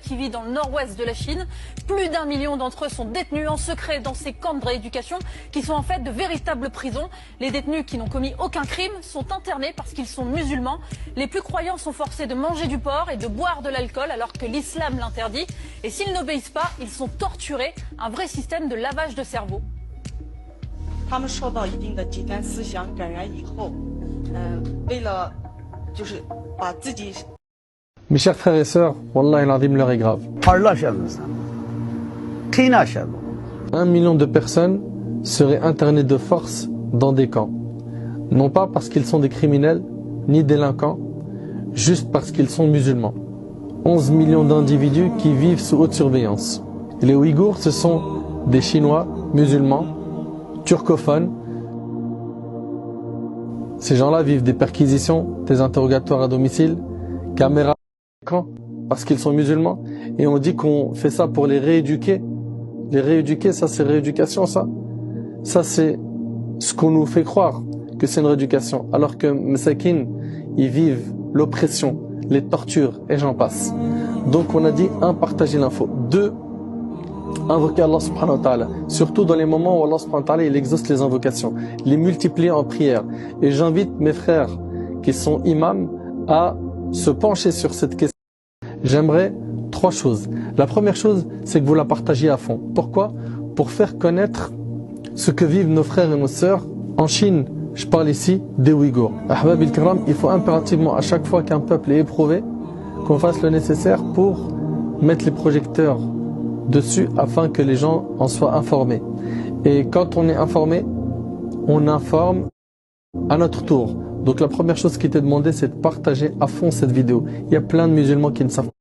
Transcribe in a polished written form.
qui vit dans le nord-ouest de la Chine. Plus d'1 million d'entre eux sont détenus en secret dans ces camps de rééducation qui sont en fait de véritables prisons. Les détenus qui n'ont commis aucun crime sont internés parce qu'ils sont musulmans. Les plus croyants sont forcés de manger du porc et de boire de l'alcool alors que l'islam l'interdit. Et s'ils n'obéissent pas, ils sont torturés. Un vrai système de lavage de cerveau. 他们受到一定的极端思想感染以后，为了就是把自己。 Mes chers frères et sœurs, Wallah al-Azim, l'heure est grave. 1 million de personnes seraient internées de force dans des camps. Non pas parce qu'ils sont des criminels, ni délinquants, juste parce qu'ils sont musulmans. 11 millions d'individus qui vivent sous haute surveillance. Et les Ouïghours, ce sont des Chinois, musulmans, turcophones. Ces gens-là vivent des perquisitions, des interrogatoires à domicile, caméras, parce qu'ils sont musulmans. Et on dit qu'on fait ça pour les rééduquer. Les rééduquer, ça c'est rééducation, ça. Ça c'est ce qu'on nous fait croire que c'est une rééducation. Alors que Masakin, ils vivent l'oppression, les tortures et j'en passe. Donc on a dit, 1, partager l'info. 2, invoquer Allah subhanahu wa ta'ala. Surtout dans les moments où Allah subhanahu wa ta'ala il exauce les invocations. Les multiplier en prière. Et j'invite mes frères qui sont imams à se pencher sur cette question. J'aimerais 3 choses. La première chose, c'est que vous la partagiez à fond. Pourquoi? Pour faire connaître ce que vivent nos frères et nos sœurs en Chine. Je parle ici des Ouïghours. Ahbab il-Kiram, il faut impérativement à chaque fois qu'un peuple est éprouvé, qu'on fasse le nécessaire pour mettre les projecteurs dessus afin que les gens en soient informés. Et quand on est informé, on informe à notre tour. Donc la première chose qui t'est demandé, c'est de partager à fond cette vidéo. Il y a plein de musulmans qui ne savent pas.